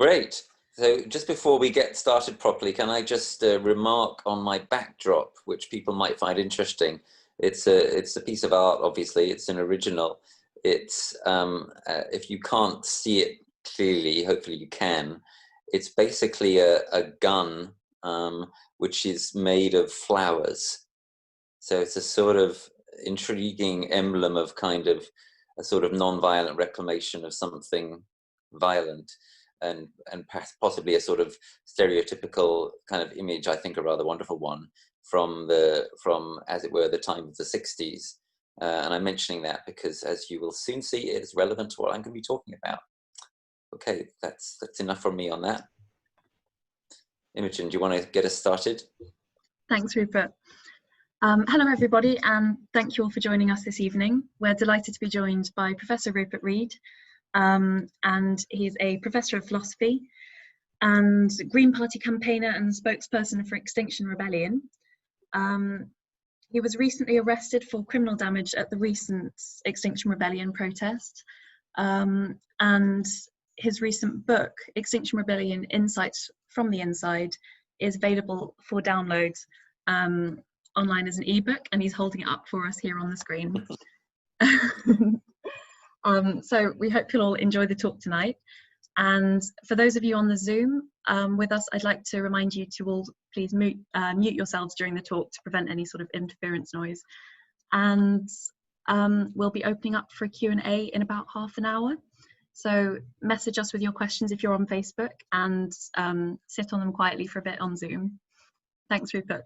Great. So just before we get started properly, can I just remark on my backdrop, which people might find interesting. It's a piece of art, obviously. It's an original. It's if you can't see it clearly, hopefully you can. It's basically a gun which is made of flowers. So it's a sort of intriguing emblem of kind of a sort of non-violent reclamation of something violent, and possibly a sort of stereotypical kind of image, I think a rather wonderful one, from as it were the time of the 60s. And I'm mentioning that because, as you will soon see, it is relevant to what I'm going to be talking about. Okay, that's enough from me on that. Imogen, do you want to get us started? Thanks, Rupert. Hello, everybody, and thank you all for joining us this evening. We're delighted to be joined by Professor Rupert Read, and he's a professor of philosophy and Green Party campaigner and spokesperson for Extinction Rebellion. He was recently arrested for criminal damage at the recent Extinction Rebellion protest, and his recent book, Extinction Rebellion: Insights from the Inside, is available for download online as an ebook, and he's holding it up for us here on the screen. So we hope you'll all enjoy the talk tonight. And for those of you on the Zoom with us, I'd like to remind you to all please mute yourselves during the talk to prevent any sort of interference noise. And we'll be opening up for a Q&A in about half an hour. So message us with your questions if you're on Facebook, and sit on them quietly for a bit on Zoom. Thanks, Rupert.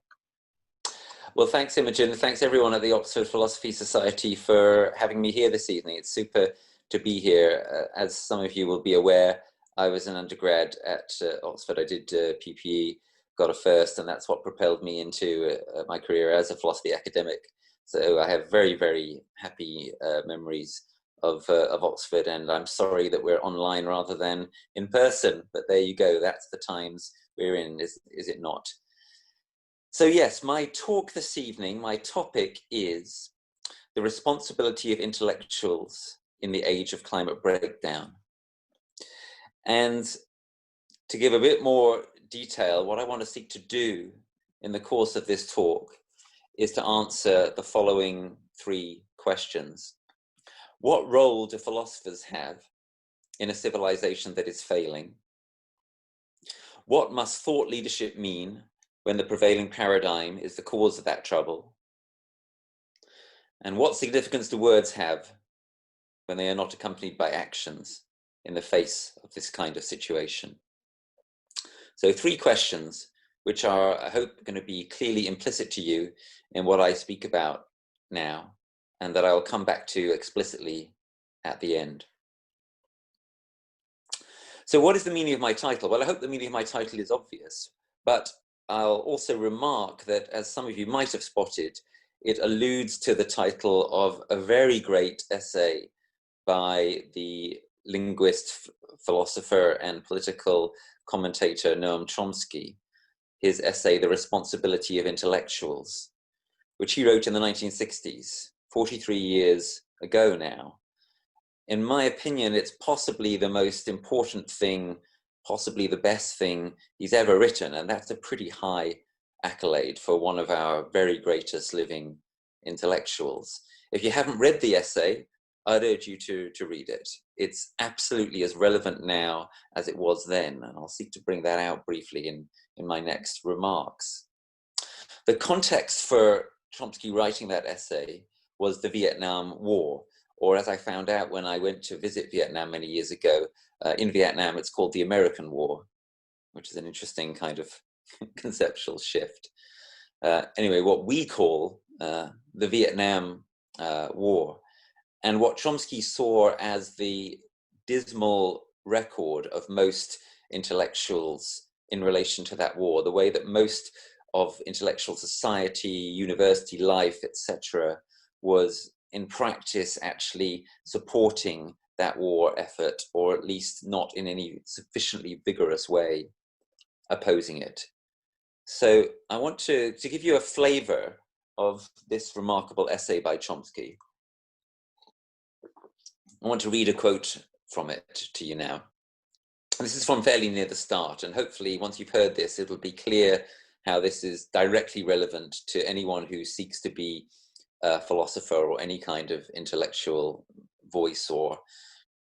Well, thanks, Imogen. Thanks, everyone at the Oxford Philosophy Society for having me here this evening. It's super to be here. As some of you will be aware, I was an undergrad at Oxford. I did PPE, got a first, and that's what propelled me into my career as a philosophy academic. So I have very, very happy memories of Oxford, and I'm sorry that we're online rather than in person, but there you go. That's the times we're in, is it not? So yes, my talk this evening, my topic is the responsibility of intellectuals in the age of climate breakdown. And to give a bit more detail, what I want to seek to do in the course of this talk is to answer the following three questions. What role do philosophers have in a civilization that is failing? What must thought leadership mean when the prevailing paradigm is the cause of that trouble? And what significance do words have when they are not accompanied by actions in the face of this kind of situation? So three questions, which are, I hope, going to be clearly implicit to you in what I speak about now, and that I'll come back to explicitly at the end. So what is the meaning of my title? Well, I hope the meaning of my title is obvious, but I'll also remark that, as some of you might have spotted, it alludes to the title of a very great essay by the linguist, philosopher, and political commentator Noam Chomsky, his essay, The Responsibility of Intellectuals, which he wrote in the 1960s, 43 years ago now. In my opinion, it's possibly the most important thing, possibly the best thing he's ever written, and that's a pretty high accolade for one of our very greatest living intellectuals. If you haven't read the essay, I'd urge you to read it. It's absolutely as relevant now as it was then, and I'll seek to bring that out briefly in my next remarks. The context for Chomsky writing that essay was the Vietnam War, or as I found out when I went to visit Vietnam many years ago, in Vietnam it's called the American War, which is an interesting kind of conceptual shift. Anyway, what we call the Vietnam War, and what Chomsky saw as the dismal record of most intellectuals in relation to that war, the way that most of intellectual society, university life, etc., was in practice actually supporting that war effort, or at least not in any sufficiently vigorous way opposing it. So I want to give you a flavor of this remarkable essay by Chomsky. I want to read a quote from it to you now. This is from fairly near the start, and hopefully once you've heard this, it'll be clear how this is directly relevant to anyone who seeks to be a philosopher or any kind of intellectual voice or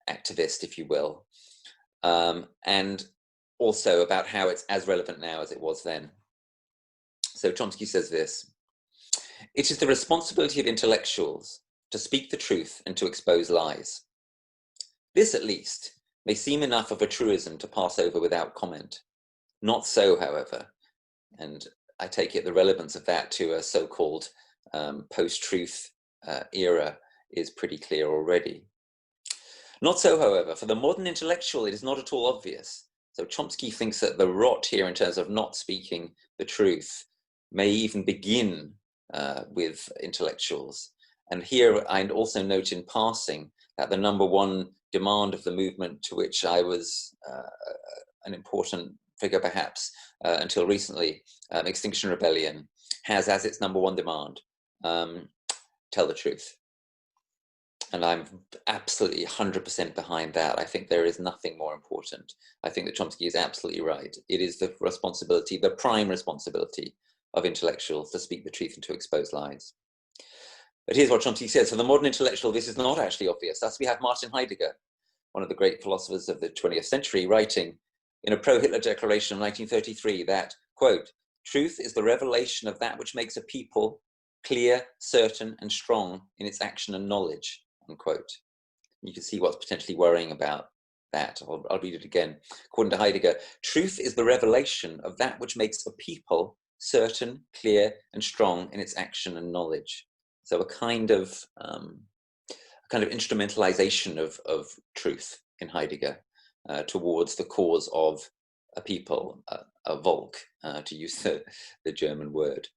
activist, if you will, and also about how it's as relevant now as it was then. So Chomsky says this: "It is the responsibility of intellectuals to speak the truth and to expose lies. This, at least, may seem enough of a truism to pass over without comment. Not so, however," and I take it the relevance of that to a so-called post-truth era is pretty clear already. "Not so, however, for the modern intellectual, it is not at all obvious." So Chomsky thinks that the rot here in terms of not speaking the truth may even begin with intellectuals. And here I also note in passing that the number one demand of the movement, to which I was an important figure perhaps until recently, Extinction Rebellion, has as its number one demand, tell the truth. And I'm absolutely 100% behind that. I think there is nothing more important. I think that Chomsky is absolutely right. It is the responsibility, the prime responsibility of intellectuals to speak the truth and to expose lies. But here's what Chomsky says: "For the modern intellectual, this is not actually obvious. Thus we have Martin Heidegger, one of the great philosophers of the 20th century, writing in a pro-Hitler declaration of 1933 that, quote, 'Truth is the revelation of that which makes a people clear, certain, and strong in its action and knowledge,' unquote." You can see what's potentially worrying about that. I'll read it again. According to Heidegger, "Truth is the revelation of that which makes a people certain, clear, and strong in its action and knowledge." So a kind of instrumentalization of truth in Heidegger towards the cause of a people, a Volk, to use the German word.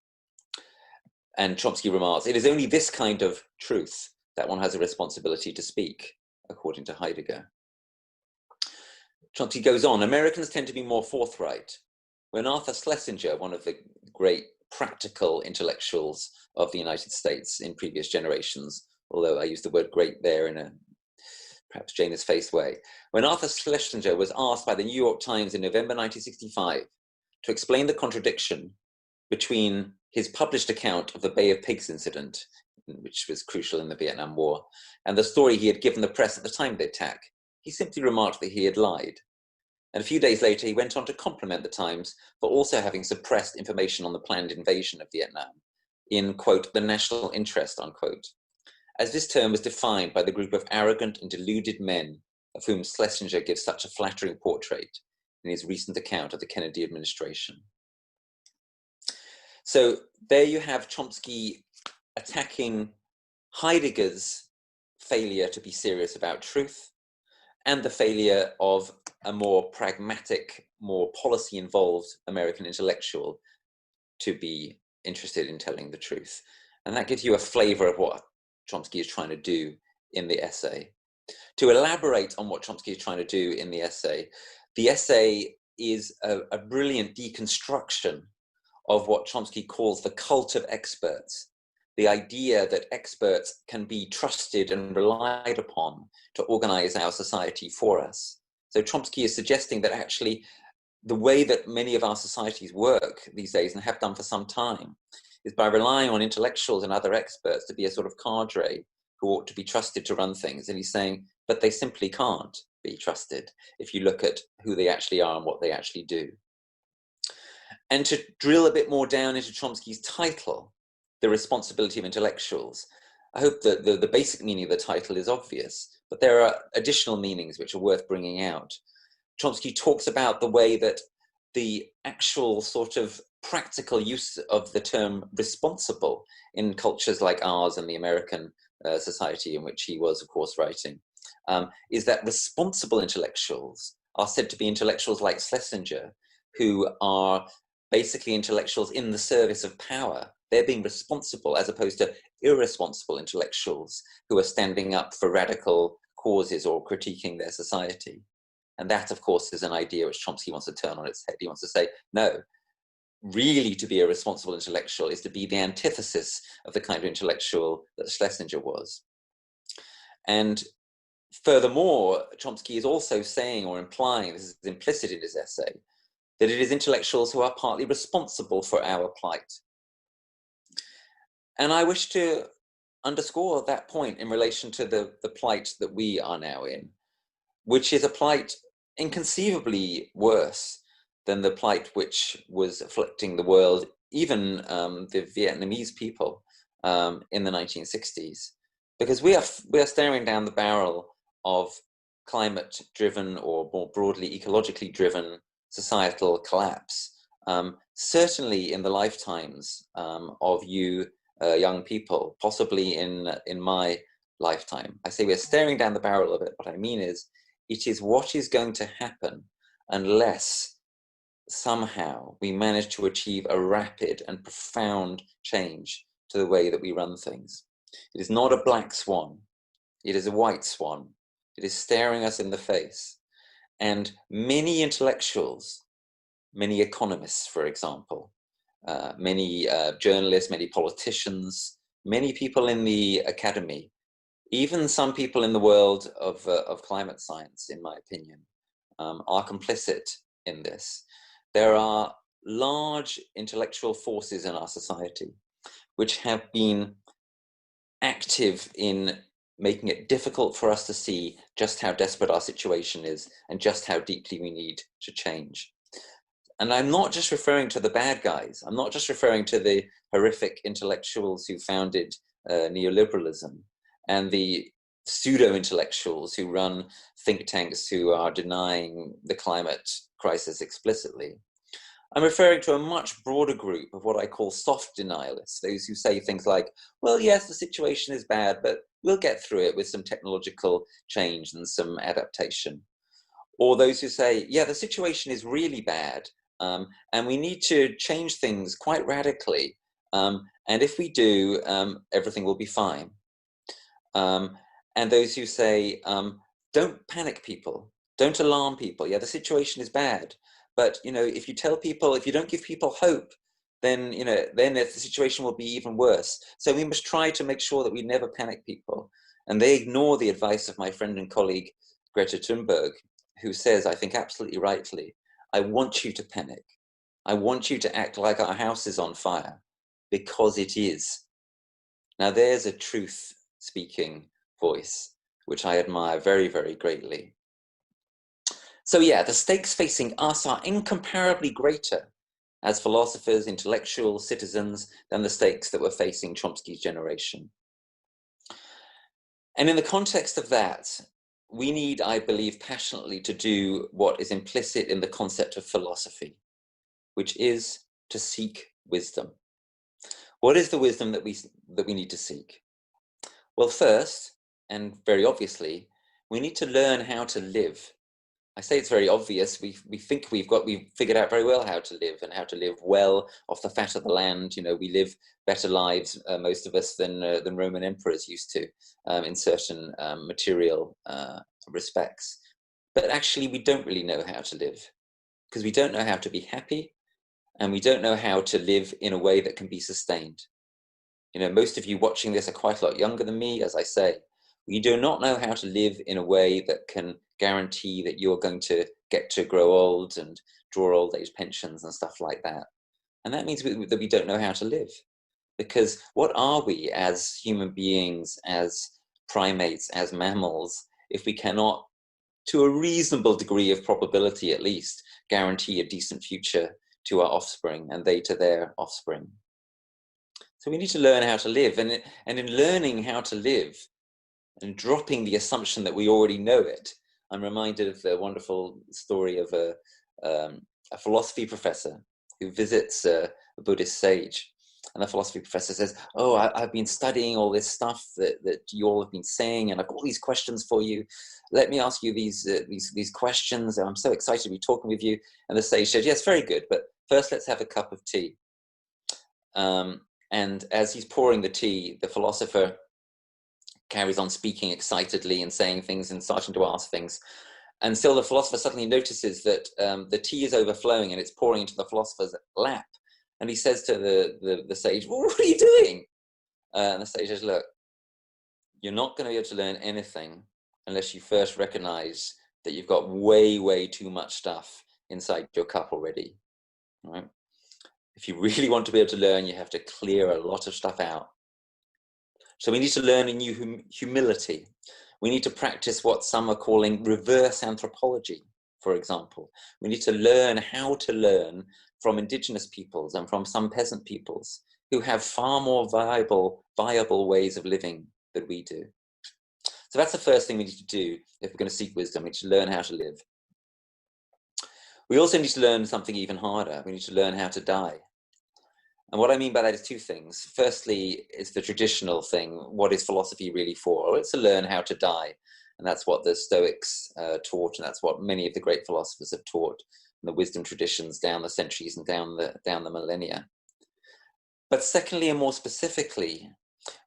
And Chomsky remarks, "It is only this kind of truth that one has a responsibility to speak," according to Heidegger. Chomsky goes on, "Americans tend to be more forthright. When Arthur Schlesinger, one of the great practical intellectuals of the United States in previous generations," although I use the word great there in a perhaps Janus-faced way, when Arthur Schlesinger was asked by the New York Times in November 1965 to explain the contradiction between his published account of the Bay of Pigs incident, which was crucial in the Vietnam War, and the story he had given the press at the time of the attack, he simply remarked that he had lied. And a few days later, he went on to compliment the Times for also having suppressed information on the planned invasion of Vietnam in, quote, "the national interest," unquote, as this term was defined by the group of arrogant and deluded men of whom Schlesinger gives such a flattering portrait in his recent account of the Kennedy administration. So there you have Chomsky attacking Heidegger's failure to be serious about truth and the failure of a more pragmatic, more policy-involved American intellectual to be interested in telling the truth. And that gives you a flavor of what Chomsky is trying to do in the essay. To elaborate on what Chomsky is trying to do in the essay is a brilliant deconstruction of what Chomsky calls the cult of experts, the idea that experts can be trusted and relied upon to organize our society for us. So Chomsky is suggesting that actually the way that many of our societies work these days, and have done for some time, is by relying on intellectuals and other experts to be a sort of cadre who ought to be trusted to run things. And he's saying, but they simply can't be trusted if you look at who they actually are and what they actually do. And to drill a bit more down into Chomsky's title, The Responsibility of Intellectuals, I hope that the basic meaning of the title is obvious, but there are additional meanings which are worth bringing out. Chomsky talks about the way that the actual sort of practical use of the term responsible in cultures like ours and the American society in which he was, of course, writing, is that responsible intellectuals are said to be intellectuals like Schlesinger, who are basically intellectuals in the service of power. They're being responsible as opposed to irresponsible intellectuals who are standing up for radical causes or critiquing their society. And that, of course, is an idea which Chomsky wants to turn on its head. He wants to say, no, really to be a responsible intellectual is to be the antithesis of the kind of intellectual that Schlesinger was. And Furthermore, Chomsky is also saying or implying, this is implicit in his essay, that it is intellectuals who are partly responsible for our plight. And I wish to underscore that point in relation to the plight that we are now in, which is a plight inconceivably worse than the plight which was afflicting the world, even the Vietnamese people in the 1960s. Because we are staring down the barrel of climate-driven or more broadly ecologically driven societal collapse, certainly in the lifetimes of you young people, possibly in my lifetime. I say we're staring down the barrel of it. What I mean is, it is what is going to happen unless somehow we manage to achieve a rapid and profound change to the way that we run things. It is not a black swan. It is a white swan. It is staring us in the face. And many intellectuals, many economists, for example, many journalists, many politicians, many people in the academy, even some people in the world of climate science, in my opinion, are complicit in this. There are large intellectual forces in our society which have been active in making it difficult for us to see just how desperate our situation is and just how deeply we need to change. And I'm not just referring to the bad guys. I'm not just referring to the horrific intellectuals who founded neoliberalism and the pseudo-intellectuals who run think tanks who are denying the climate crisis explicitly. I'm referring to a much broader group of what I call soft denialists, those who say things like, well, yes, the situation is bad, but we'll get through it with some technological change and some adaptation. Or those who say, yeah, the situation is really bad, and we need to change things quite radically. And if we do, everything will be fine. And those who say, don't panic people, don't alarm people. Yeah, the situation is bad. But, if you tell people, if you don't give people hope, then, then the situation will be even worse. So we must try to make sure that we never panic people. And they ignore the advice of my friend and colleague, Greta Thunberg, who says, I think absolutely rightly, I want you to panic. I want you to act like our house is on fire, because it is. Now there's a truth-speaking voice, which I admire very, very greatly. So yeah, the stakes facing us are incomparably greater as philosophers, intellectuals, citizens, than the stakes that were facing Chomsky's generation. And in the context of that, we need, I believe passionately, to do what is implicit in the concept of philosophy, which is to seek wisdom. What is the wisdom that we need to seek? Well, first, and very obviously, we need to learn how to live. I say it's very obvious. We think we've figured out very well how to live, and how to live well off the fat of the land. We live better lives, most of us, than Roman emperors used to, in certain material respects. But actually, we don't really know how to live, because we don't know how to be happy, and we don't know how to live in a way that can be sustained. Most of you watching this are quite a lot younger than me, as I say. We do not know how to live in a way that can guarantee that you're going to get to grow old and draw old age pensions and stuff like that. And that means that we don't know how to live. Because what are we as human beings, as primates, as mammals, if we cannot, to a reasonable degree of probability at least, guarantee a decent future to our offspring and they to their offspring? So we need to learn how to live. And in learning how to live, and dropping the assumption that we already know it, I'm reminded of the wonderful story of a philosophy professor who visits a Buddhist sage. And the philosophy professor says, oh, I've been studying all this stuff that you all have been saying, and I've got all these questions for you. Let me ask you these questions. I'm so excited to be talking with you. And the sage said, yes, very good, but first let's have a cup of tea. And as he's pouring the tea, the philosopher carries on speaking excitedly and saying things and starting to ask things. And still the philosopher suddenly notices that the tea is overflowing and it's pouring into the philosopher's lap. And he says to the sage, well, what are you doing? And the sage says, look, you're not going to be able to learn anything unless you first recognize that you've got way, way too much stuff inside your cup already, right? If you really want to be able to learn, you have to clear a lot of stuff out. So we need to learn a new humility. We need to practice what some are calling reverse anthropology, for example. We need to learn how to learn from indigenous peoples and from some peasant peoples who have far more viable ways of living than we do. So that's the first thing we need to do if we're going to seek wisdom. We need to learn how to live. We also need to learn something even harder. We need to learn how to die. And what I mean by that is two things. Firstly, it's the traditional thing. What is philosophy really for? Well, it's to learn how to die. And that's what the Stoics taught, and that's what many of the great philosophers have taught in the wisdom traditions down the centuries and down the millennia. But secondly, and more specifically,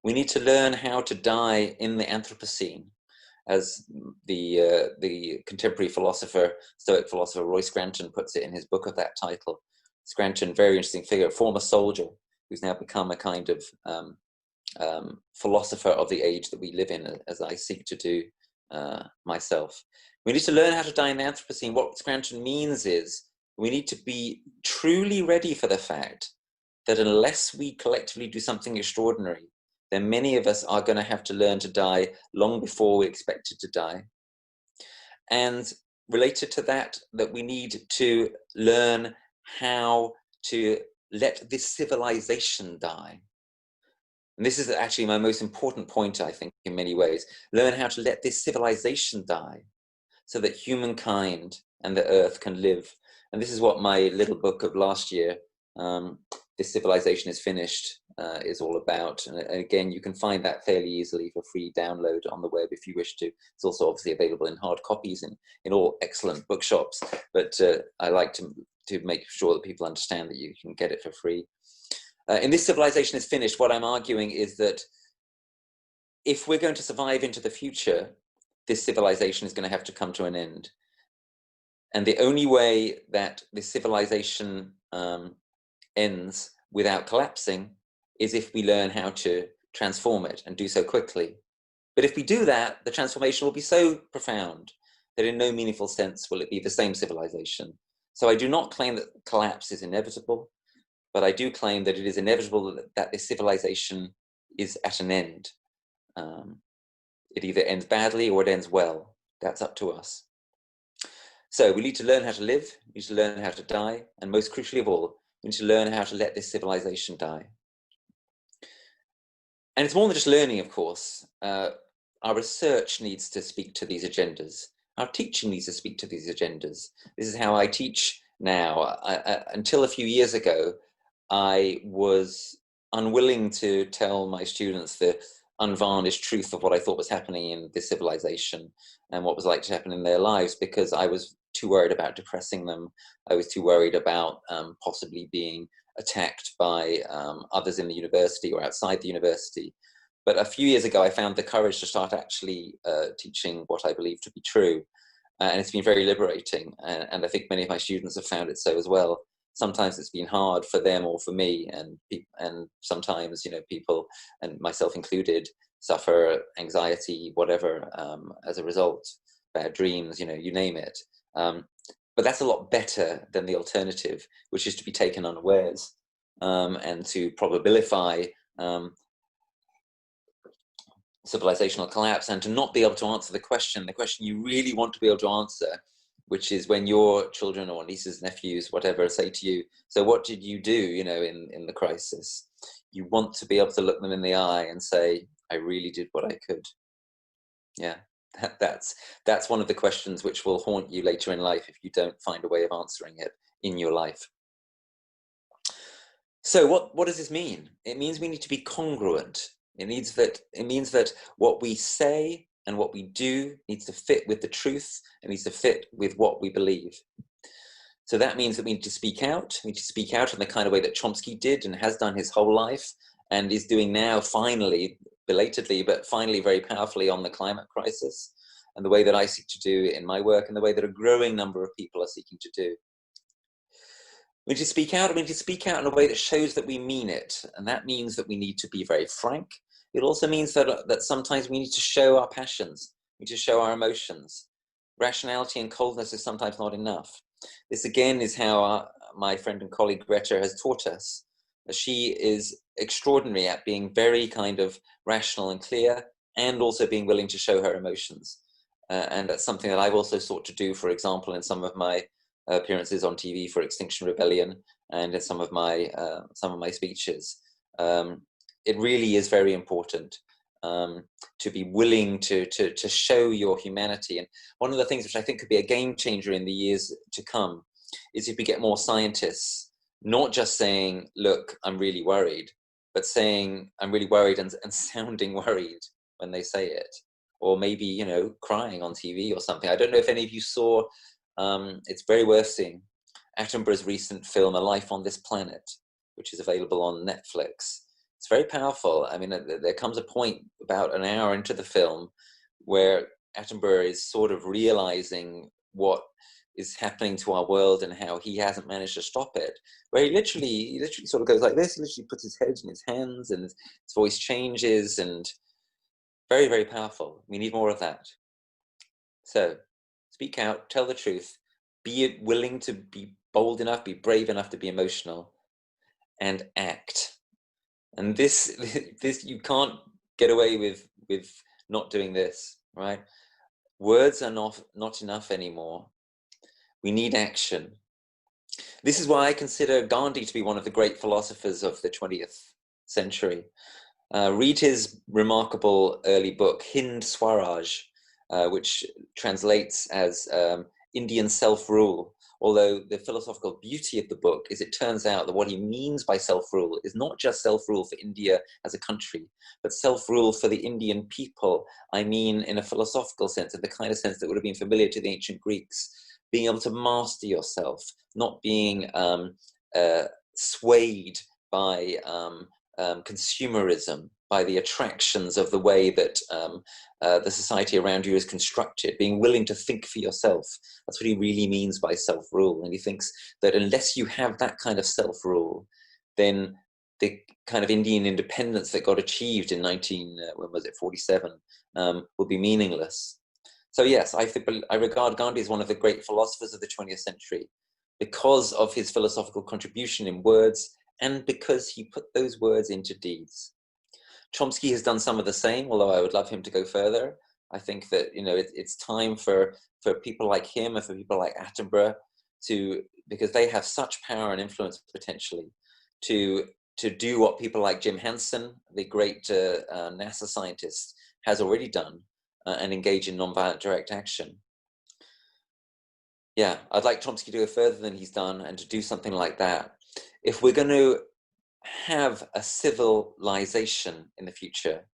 we need to learn how to die in the Anthropocene. As the contemporary philosopher, Stoic philosopher Roy Scranton puts it in his book of that title. Scranton, very interesting figure, former soldier, who's now become a kind of philosopher of the age that we live in, as I seek to do myself. We need to learn how to die in the Anthropocene. What Scranton means is we need to be truly ready for the fact that unless we collectively do something extraordinary, then many of us are going to have to learn to die long before we expected to die. And related to that, that we need to learn how to let this civilization die. And this is actually my most important point, I think, in many ways. Learn how to let this civilization die so that humankind and the earth can live. And this is what my little book of last year, This Civilization is Finished, is all about. And again, you can find that fairly easily for free download on the web if you wish to. It's also obviously available in hard copies in all excellent bookshops, but I like to make sure that people understand that you can get it for free. In This Civilization is Finished, what I'm arguing is that if we're going to survive into the future, this civilization is going to have to come to an end. And the only way that this civilization ends without collapsing is if we learn how to transform it and do so quickly. But if we do that, the transformation will be so profound that in no meaningful sense will it be the same civilization. So I do not claim that collapse is inevitable, but I do claim that it is inevitable that this civilization is at an end. It either ends badly or it ends well. That's up to us. So we need to learn how to live, we need to learn how to die, and most crucially of all, we need to learn how to let this civilization die. And it's more than just learning, of course. Our research needs to speak to these agendas. Our teaching needs to speak to these agendas. This is how I teach now. Until a few years ago, I was unwilling to tell my students the unvarnished truth of what I thought was happening in this civilization and what was like to happen in their lives, because I was too worried about depressing them. I was too worried about possibly being attacked by others in the university or outside the university. But a few years ago, I found the courage to start actually teaching what I believe to be true. And it's been very liberating. And I think many of my students have found it so as well. Sometimes it's been hard for them or for me, and sometimes, you know, people, and myself included, suffer anxiety, whatever, as a result, bad dreams, you know, you name it. But that's a lot better than the alternative, which is to be taken unawares and to probabilify civilizational collapse and to not be able to answer the question you really want to be able to answer, which is when your children or nieces, nephews, whatever, say to you, so what did you do, you know, in the crisis? You want to be able to look them in the eye and say, I really did what I could. Yeah, that's one of the questions which will haunt you later in life if you don't find a way of answering it in your life. So what does this mean? It means we need to be congruent. It means that what we say and what we do needs to fit with the truth. It needs to fit with what we believe. So that means that we need to speak out. We need to speak out in the kind of way that Chomsky did and has done his whole life and is doing now, finally, belatedly, but finally very powerfully, on the climate crisis, and the way that I seek to do in my work and the way that a growing number of people are seeking to do. We need to speak out, and we need to speak out in a way that shows that we mean it. And that means that we need to be very frank. It also means that sometimes we need to show our passions. We need to show our emotions. Rationality and coldness is sometimes not enough. This again is how my friend and colleague Greta has taught us. She is extraordinary at being very kind of rational and clear, and also being willing to show her emotions. And that's something that I've also sought to do, for example, in some of my appearances on TV for Extinction Rebellion, and in some of my speeches. It really is very important to be willing to show your humanity. And one of the things which I think could be a game changer in the years to come is if we get more scientists not just saying, look, I'm really worried, but saying I'm really worried and sounding worried when they say it, or maybe, you know, crying on TV or something. I don't know if any of you saw, it's very worth seeing, Attenborough's recent film, A Life on This Planet, which is available on Netflix. It's very powerful. I mean, there comes a point about an hour into the film where Attenborough is sort of realizing what is happening to our world and how he hasn't managed to stop it, where he literally sort of goes like this. He literally puts his head in his hands and his voice changes, and very, very powerful. We need more of that. So speak out, tell the truth, be willing to be bold enough, be brave enough to be emotional, and act. And this you can't get away with not doing this, right? Words are not enough anymore. We need action. This is why I consider Gandhi to be one of the great philosophers of the 20th century. Read his remarkable early book, Hind Swaraj, which translates as Indian self-rule. Although the philosophical beauty of the book is it turns out that what he means by self-rule is not just self-rule for India as a country, but self-rule for the Indian people. I mean, in a philosophical sense, in the kind of sense that would have been familiar to the ancient Greeks, being able to master yourself, not being swayed by consumerism, by the attractions of the way that the society around you is constructed, being willing to think for yourself. That's what he really means by self-rule. And he thinks that unless you have that kind of self-rule, then the kind of Indian independence that got achieved in 47, will be meaningless. So yes, I regard Gandhi as one of the great philosophers of the 20th century because of his philosophical contribution in words, and because he put those words into deeds. Chomsky has done some of the same, although I would love him to go further. I think that, you know, it's time for people like him and for people like Attenborough because they have such power and influence potentially to do what people like Jim Hansen, the great NASA scientist, has already done, and engage in nonviolent direct action. Yeah, I'd like Chomsky to go further than he's done and to do something like that. If we're going to have a civilization in the future,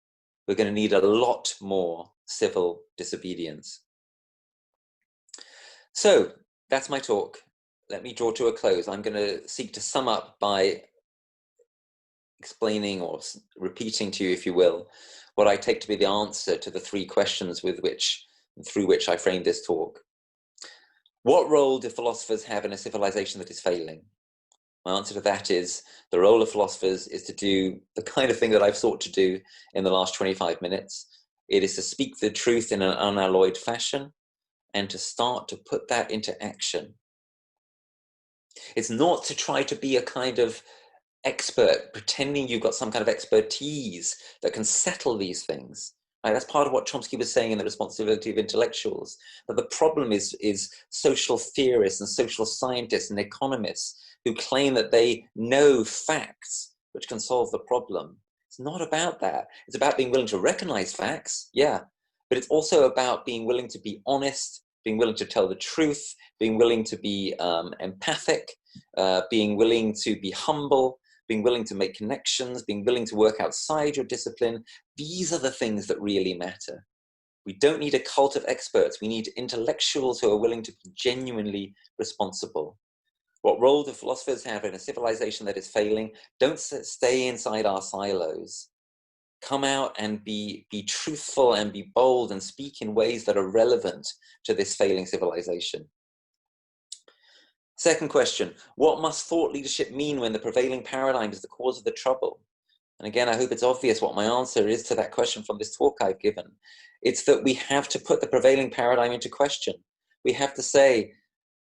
we're going to need a lot more civil disobedience. So that's my talk. Let me draw to a close. I'm going to seek to sum up by explaining or repeating to you, if you will, what I take to be the answer to the three questions through which I framed this talk. What role do philosophers have in a civilization that is failing? My answer to that is the role of philosophers is to do the kind of thing that I've sought to do in the last 25 minutes. It is to speak the truth in an unalloyed fashion and to start to put that into action. It's not to try to be a kind of expert, pretending you've got some kind of expertise that can settle these things. Right? That's part of what Chomsky was saying in The Responsibility of Intellectuals, that the problem is social theorists and social scientists and economists who claim that they know facts which can solve the problem. It's not about that. It's about being willing to recognize facts, yeah, but it's also about being willing to be honest, being willing to tell the truth, being willing to be empathic, being willing to be humble, being willing to make connections, being willing to work outside your discipline. These are the things that really matter. We don't need a cult of experts. We need intellectuals who are willing to be genuinely responsible. What role do philosophers have in a civilization that is failing? Don't stay inside our silos. Come out and be truthful and be bold and speak in ways that are relevant to this failing civilization. Second question, what must thought leadership mean when the prevailing paradigm is the cause of the trouble? and again, I hope it's obvious what my answer is to that question from this talk I've given. It's that we have to put the prevailing paradigm into question. We have to say,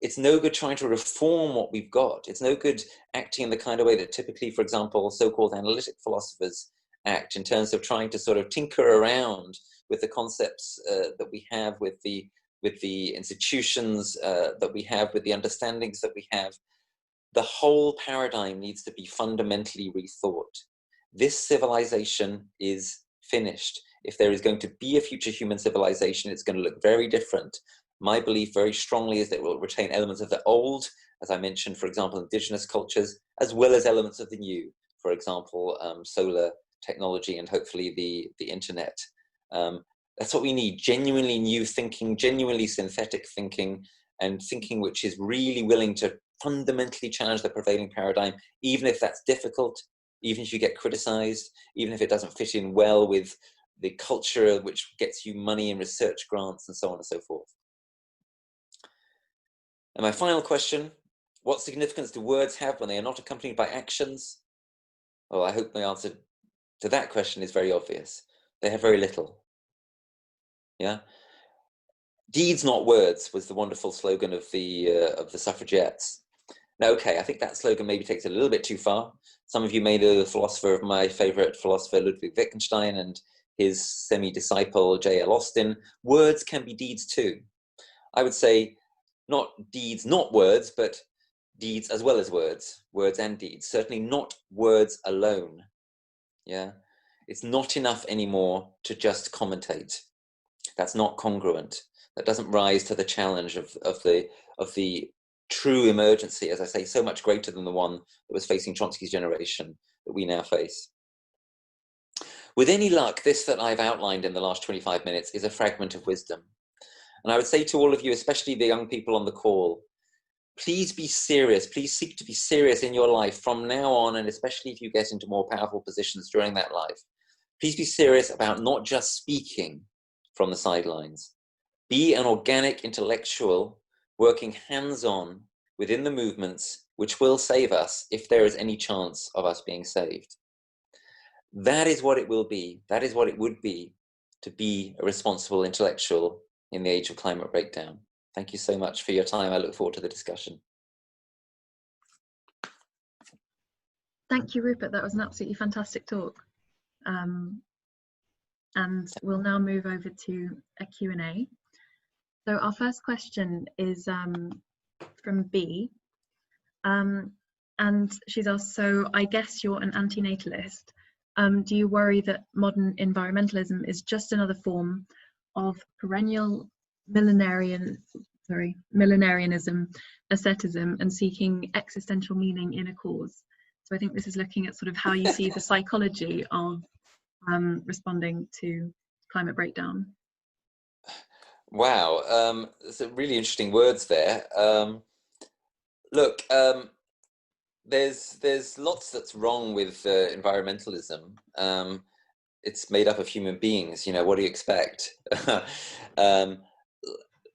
it's no good trying to reform what we've got. It's no good acting in the kind of way that typically, for example, so-called analytic philosophers act, in terms of trying to sort of tinker around with the concepts that we have, with the institutions that we have, with the understandings that we have. The whole paradigm needs to be fundamentally rethought. This civilization is finished. If there is going to be a future human civilization, it's going to look very different. My belief very strongly is that it will retain elements of the old, as I mentioned, for example, indigenous cultures, as well as elements of the new, for example, solar technology and hopefully the internet. That's what we need, genuinely new thinking, genuinely synthetic thinking, and thinking which is really willing to fundamentally challenge the prevailing paradigm, even if that's difficult, even if you get criticized, even if it doesn't fit in well with the culture which gets you money and research grants and so on and so forth. And my final question, what significance do words have when they are not accompanied by actions? Well, I hope the answer to that question is very obvious. They have very little. Yeah. Deeds, not words, was the wonderful slogan of the suffragettes. Now, okay, I think that slogan maybe takes it a little bit too far. Some of you may know the philosopher of my favorite philosopher, Ludwig Wittgenstein, and his semi-disciple, J.L. Austin. Words can be deeds too. I would say not deeds, not words, but deeds as well as words and deeds. Certainly not words alone. Yeah, it's not enough anymore to just commentate. That's not congruent. That doesn't rise to the challenge of the true emergency, as I say, so much greater than the one that was facing Chomsky's generation that we now face. With any luck, this that I've outlined in the last 25 minutes is a fragment of wisdom. And I would say to all of you, especially the young people on the call, please be serious. Please seek to be serious in your life from now on, and especially if you get into more powerful positions during that life. Please be serious about not just speaking from the sidelines. Be an organic intellectual working hands-on within the movements which will save us if there is any chance of us being saved. That is what it will be. That is what it would be to be a responsible intellectual in the age of climate breakdown. Thank you so much for your time. I look forward to the discussion. Thank you, Rupert. That was an absolutely fantastic talk. And we'll now move over to a Q&A. So our first question is from B. And she's asked, so I guess you're an anti-natalist. Do you worry that modern environmentalism is just another form of perennial millenarianism, asceticism, and seeking existential meaning in a cause? So I think this is looking at sort of how you see the psychology of responding to climate breakdown. Wow, some really interesting words there. Look, there's lots that's wrong with environmentalism. It's made up of human beings. You know, what do you expect?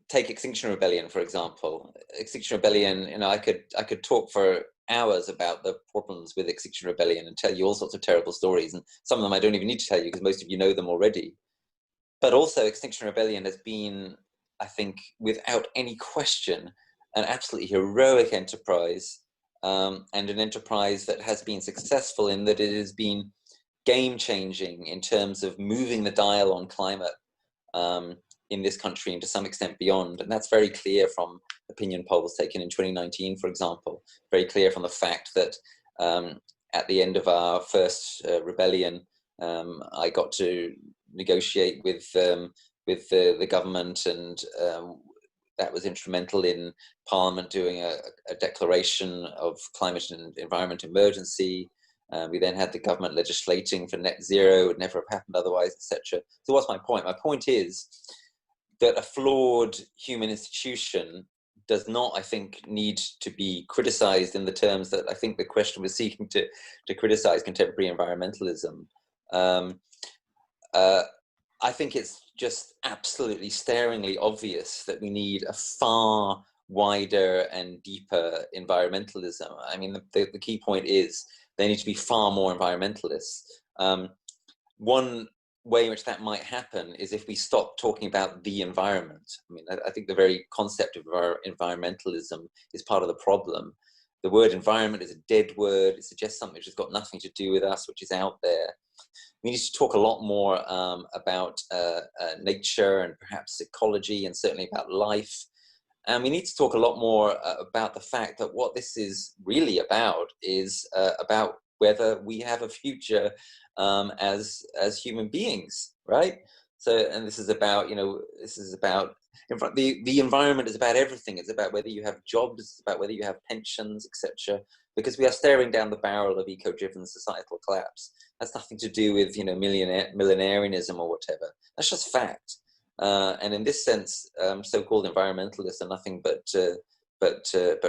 Take Extinction Rebellion, for example. Extinction Rebellion, you know, I could talk for hours about the problems with Extinction Rebellion and tell you all sorts of terrible stories, and some of them I don't even need to tell you because most of you know them already. But also Extinction Rebellion has been, I think, without any question, an absolutely heroic enterprise, and an enterprise that has been successful in that it has been game-changing in terms of moving the dial on climate in this country and to some extent beyond. And that's very clear from opinion polls taken in 2019, for example. Very clear from the fact that at the end of our first rebellion, I got to negotiate with the government, and that was instrumental in Parliament doing a declaration of climate and environment emergency. We then had the government legislating for net zero. It would never have happened otherwise, etc. So what's my point? My point is that a flawed human institution does not, I think, need to be criticized in the terms that I think the question was seeking to criticize contemporary environmentalism. I think it's just absolutely staringly obvious that we need a far wider and deeper environmentalism. I mean, the key point is there need to be far more environmentalists. One way in which that might happen is if we stop talking about the environment. I mean, I think the very concept of our environmentalism is part of the problem. The word environment is a dead word. It suggests something which has got nothing to do with us, which is out there. We need to talk a lot more about nature and perhaps ecology, and certainly about life. And we need to talk a lot more about the fact that what this is really about is about whether we have a future as human beings, right? So, and this is about, this is about, the environment is about everything. It's about whether you have jobs, it's about whether you have pensions, etc. Because we are staring down the barrel of eco-driven societal collapse. That's nothing to do with, millenarianism or whatever. That's just fact. And in this sense, so-called environmentalists are nothing but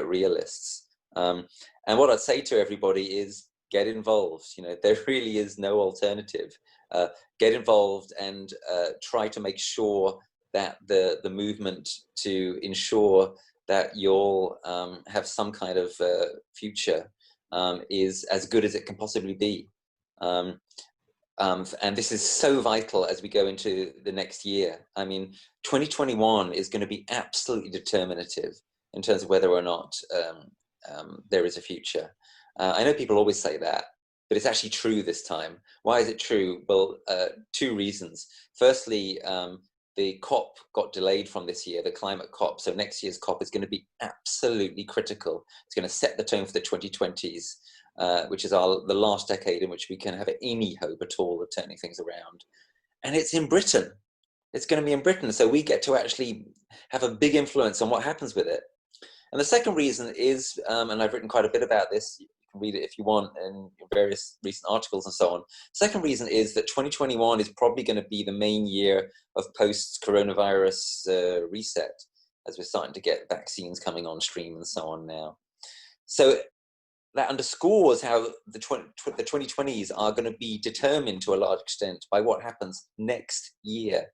realists. And what I'd say to everybody is get involved. There really is no alternative. Get involved and try to make sure that the movement to ensure that you'll have some kind of future is as good as it can possibly be. And this is so vital as we go into the next year. I mean, 2021 is going to be absolutely determinative in terms of whether or not there is a future. I know people always say that, but it's actually true this time. Why is it true? Well, two reasons. Firstly, the COP got delayed from this year, the climate COP. So next year's COP is going to be absolutely critical. It's going to set the tone for the 2020s. Which is the last decade in which we can have any hope at all of turning things around. And it's in Britain. It's going to be in Britain. So we get to actually have a big influence on what happens with it. And the second reason is, and I've written quite a bit about this, you can read it if you want in various recent articles and so on. Second reason is that 2021 is probably going to be the main year of post-coronavirus reset, as we're starting to get vaccines coming on stream and so on now. So that underscores how the 2020s are going to be determined to a large extent by what happens next year.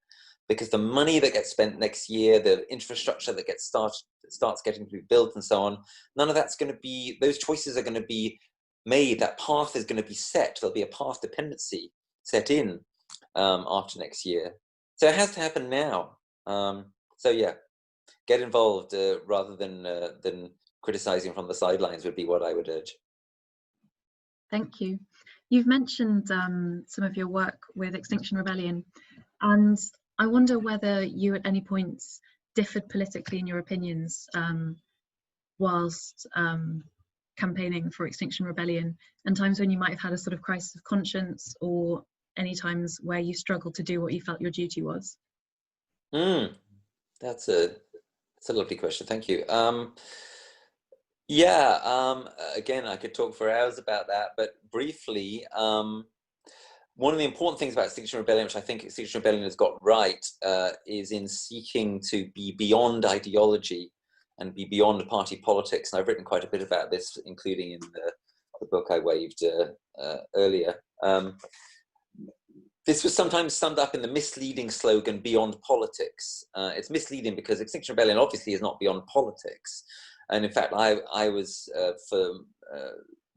Because the money that gets spent next year, the infrastructure that starts getting to be built and so on, none of that's going to be, those choices are going to be made, that path is going to be set, there'll be a path dependency set in after next year. So it has to happen now. So yeah, get involved rather than criticizing from the sidelines would be what I would urge. Thank you. You've mentioned some of your work with Extinction Rebellion, and I wonder whether you at any points differed politically in your opinions whilst campaigning for Extinction Rebellion, and times when you might have had a sort of crisis of conscience, or any times where you struggled to do what you felt your duty was. That's a lovely question. Thank you. Again, I could talk for hours about that, but briefly, one of the important things about Extinction Rebellion, which I think Extinction Rebellion has got right, is in seeking to be beyond ideology and be beyond party politics. And I've written quite a bit about this, including in the book I waved earlier. This was sometimes summed up in the misleading slogan, beyond politics. It's misleading because Extinction Rebellion obviously is not beyond politics. And in fact, I was, for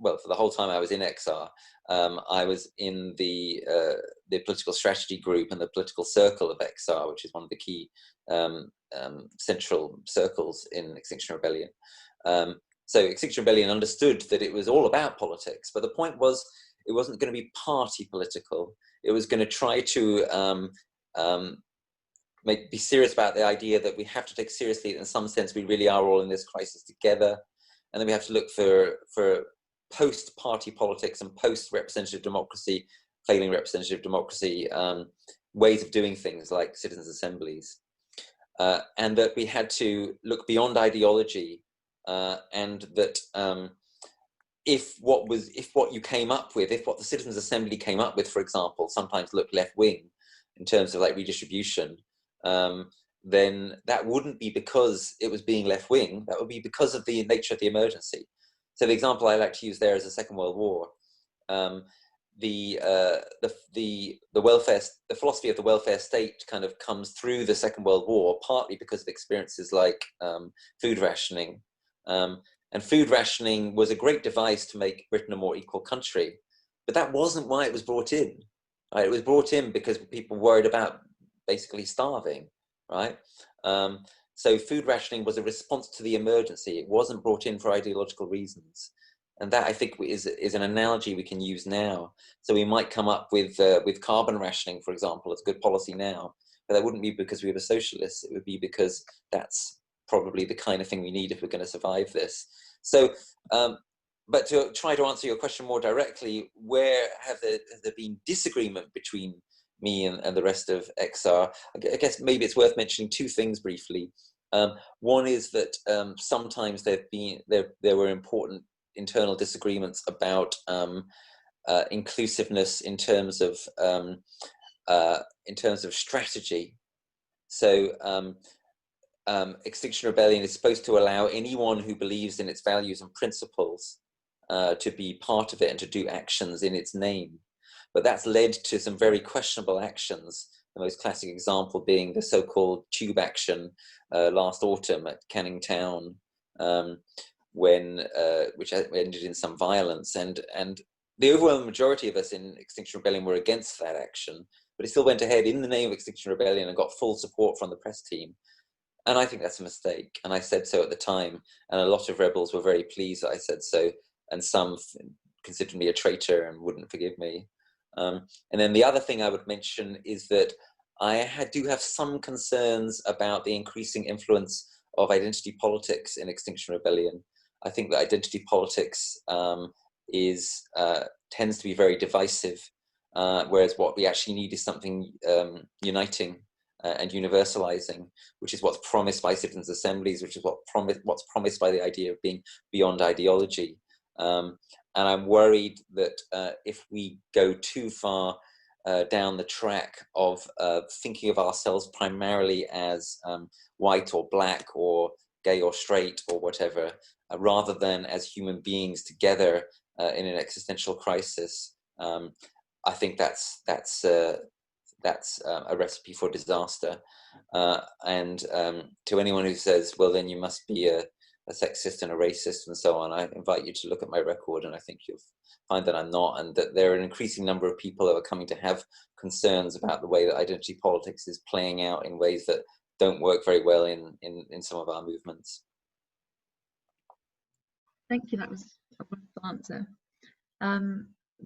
the whole time I was in XR, I was in the political strategy group and the political circle of XR, which is one of the key central circles in Extinction Rebellion. So Extinction Rebellion understood that it was all about politics, but the point was it wasn't going to be party political. It was going to try to be serious about the idea that we have to take seriously, in some sense, we really are all in this crisis together. And then we have to look for post-party politics and post-representative democracy, failing representative democracy, ways of doing things like citizens' assemblies. And that we had to look beyond ideology, and that if what you came up with, if what the Citizens' Assembly came up with, for example, sometimes looked left-wing in terms of like redistribution, then that wouldn't be because it was being left-wing, that would be because of the nature of the emergency. So the example I like to use there is the Second World War. The philosophy of the welfare state kind of comes through the Second World War, partly because of experiences like food rationing. And food rationing was a great device to make Britain a more equal country. but that wasn't why it was brought in. Right? It was brought in because people worried about basically starving, right? So food rationing was a response to the emergency. It wasn't brought in for ideological reasons. And that, I think, is an analogy we can use now. So we might come up with carbon rationing, for example, as good policy now, but that wouldn't be because we were socialists. It would be because that's probably the kind of thing we need if we're going to survive this. So, but to try to answer your question more directly, where has there been disagreement between me and the rest of XR? I guess maybe it's worth mentioning two things briefly. One is that sometimes there were important internal disagreements about inclusiveness in terms of strategy. So Extinction Rebellion is supposed to allow anyone who believes in its values and principles to be part of it and to do actions in its name. But that's led to some very questionable actions. The most classic example being the so-called tube action last autumn at Canning Town, which ended in some violence. And the overwhelming majority of us in Extinction Rebellion were against that action, but it still went ahead in the name of Extinction Rebellion and got full support from the press team. And I think that's a mistake. And I said so at the time. And a lot of rebels were very pleased that I said so. And some considered me a traitor and wouldn't forgive me. And then the other thing I would mention is that I do have some concerns about the increasing influence of identity politics in Extinction Rebellion. I think that identity politics tends to be very divisive, whereas what we actually need is something uniting and universalizing, which is what's promised by citizens' assemblies, which is what's promised by the idea of being beyond ideology. And I'm worried that if we go too far down the track of thinking of ourselves primarily as white or black or gay or straight or whatever, rather than as human beings together in an existential crisis, I think that's a recipe for disaster. And to anyone who says, well, then you must be a sexist and a racist and so on, I invite you to look at my record, and I think you'll find that I'm not, and that there are an increasing number of people that are coming to have concerns about the way that identity politics is playing out in ways that don't work very well in some of our movements. Thank you, that was a wonderful answer.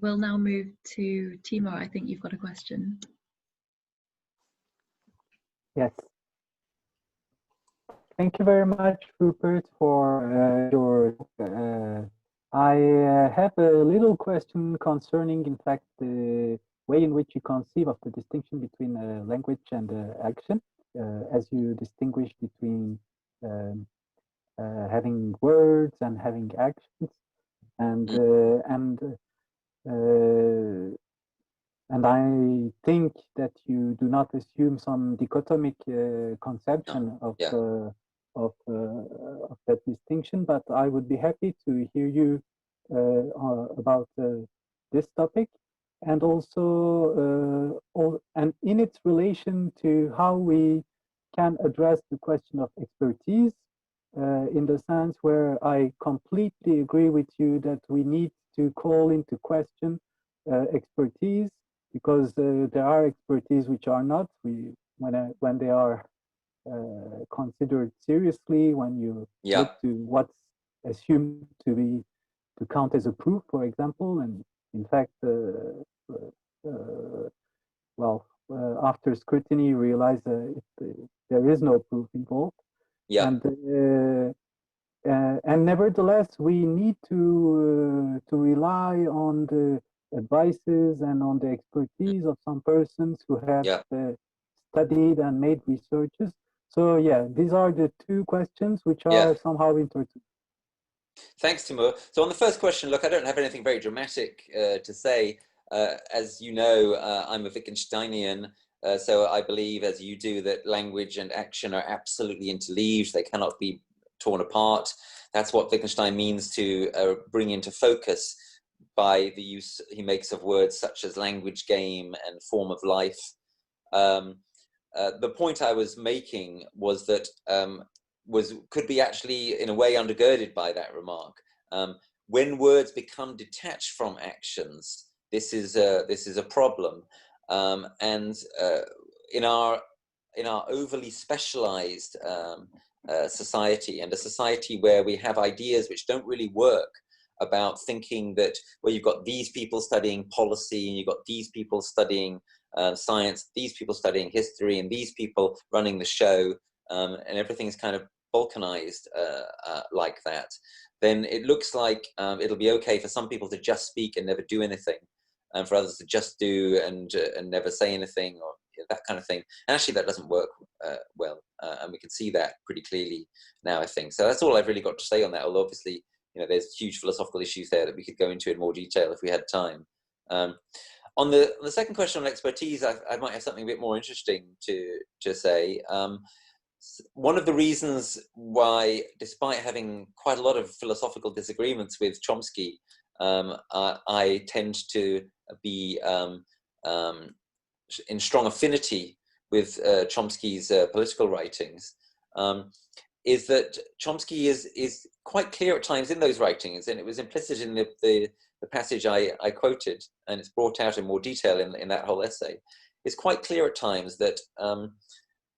We'll now move to Timor. I think you've got a question. Yes. Thank you very much, Rupert, for your. I have a little question concerning, in fact, the way in which you conceive of the distinction between language and action, as you distinguish between having words and having actions, and I think that you do not assume some dichotomic conception of that distinction, but I would be happy to hear you about this topic, and also and in its relation to how we can address the question of expertise, in the sense where I completely agree with you that we need to call into question expertise, because there are expertise which are not, when they are considered seriously, when you look to what's assumed to count as a proof, for example, and in fact, after scrutiny, you realize there is no proof involved. And nevertheless, we need to rely on the advices and on the expertise of some persons who have studied and made researches. So yeah, these are the two questions which are somehow intertwined. Thanks, Timor. So on the first question, look, I don't have anything very dramatic to say. As you know, I'm a Wittgensteinian, so I believe, as you do, that language and action are absolutely interleaved. They cannot be torn apart. That's what Wittgenstein means to bring into focus by the use he makes of words such as language game and form of life. The point I was making was that could be actually in a way undergirded by that remark. When words become detached from actions, this is a problem. And in our overly specialized society, and a society where we have ideas which don't really work, about thinking that, well, you've got these people studying policy, and you've got these people studying science, these people studying history, and these people running the show, and everything's kind of balkanized like that, then it looks like it'll be okay for some people to just speak and never do anything, and for others to just do and never say anything, or that kind of thing. And actually that doesn't work well, and we can see that pretty clearly now, I think. So that's all I've really got to say on that, although obviously, you know, there's huge philosophical issues there that we could go into in more detail if we had time. On the second question on expertise, I might have something a bit more interesting to say. One of the reasons why, despite having quite a lot of philosophical disagreements with Chomsky, I tend to be in strong affinity with Chomsky's political writings, is that Chomsky is quite clear at times in those writings, and it was implicit in the passage I quoted, and it's brought out in more detail in that whole essay. It's quite clear at times that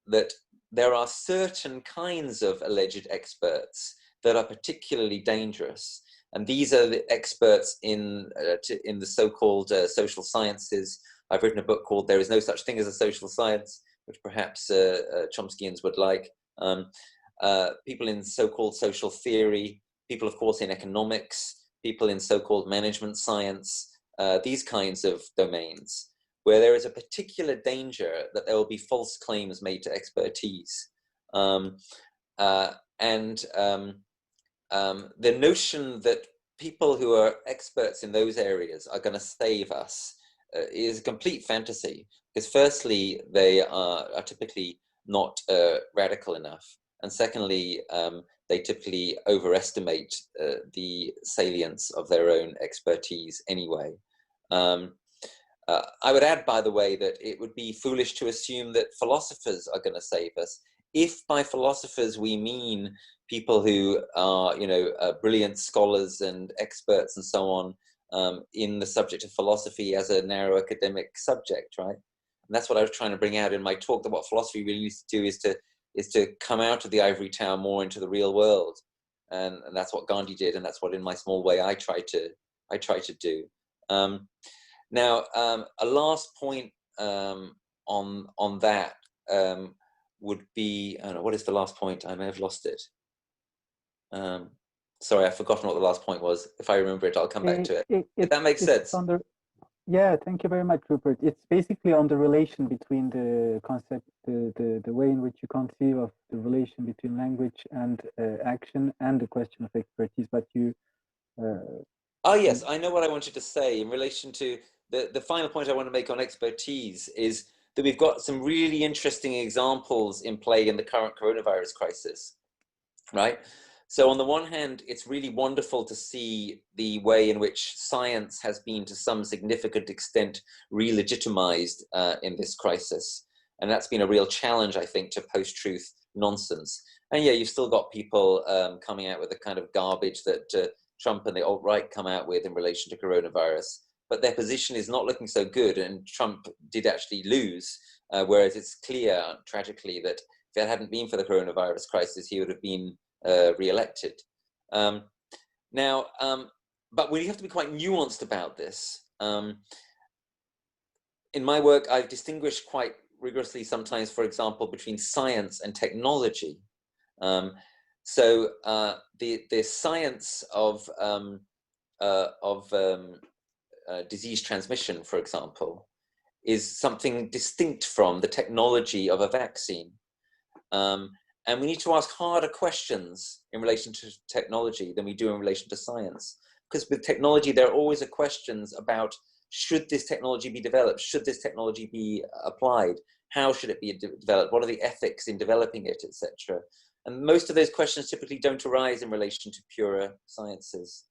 that there are certain kinds of alleged experts that are particularly dangerous, and these are the experts in the so-called social sciences. I've written a book called "There Is No Such Thing as a Social Science," which perhaps Chomskyians would like. People in so-called social theory, people, of course, in economics, people in so-called management science, these kinds of domains, where there is a particular danger that there will be false claims made to expertise. The notion that people who are experts in those areas are going to save us is a complete fantasy, because firstly, they are typically not radical enough. And secondly, they typically overestimate the salience of their own expertise anyway. I would add, by the way, that it would be foolish to assume that philosophers are going to save us. If by philosophers we mean people who are, you know, brilliant scholars and experts and so on in the subject of philosophy as a narrow academic subject, right? And that's what I was trying to bring out in my talk, that what philosophy really needs to do is to come out of the ivory tower more into the real world, and that's what Gandhi did, and that's what, in my small way, I try to do. Now, a last point on that would be, I don't know, what is the last point? I may have lost it. Sorry, I've forgotten what the last point was. If I remember it, I'll come back to it. If that makes sense. Yeah, thank you very much, Rupert. It's basically on the relation between the concept, the way in which you conceive of the relation between language and action, and the question of expertise. But you. Oh yes, I know what I wanted to say in relation to the final point I want to make on expertise is that we've got some really interesting examples in play in the current coronavirus crisis, right? So on the one hand, it's really wonderful to see the way in which science has been, to some significant extent, re-legitimized in this crisis. And that's been a real challenge, I think, to post-truth nonsense. And yeah, you've still got people coming out with the kind of garbage that Trump and the alt-right come out with in relation to coronavirus. But their position is not looking so good, and Trump did actually lose, whereas it's clear, tragically, that if it hadn't been for the coronavirus crisis, he would have been re-elected. But we have to be quite nuanced about this. In my work, I've distinguished quite rigorously sometimes, for example, between science and technology. So the science of disease transmission, for example, is something distinct from the technology of a vaccine. And we need to ask harder questions in relation to technology than we do in relation to science. Because with technology, there are always questions about, should this technology be developed? Should this technology be applied? How should it be developed? What are the ethics in developing it, etc.? And most of those questions typically don't arise in relation to purer sciences.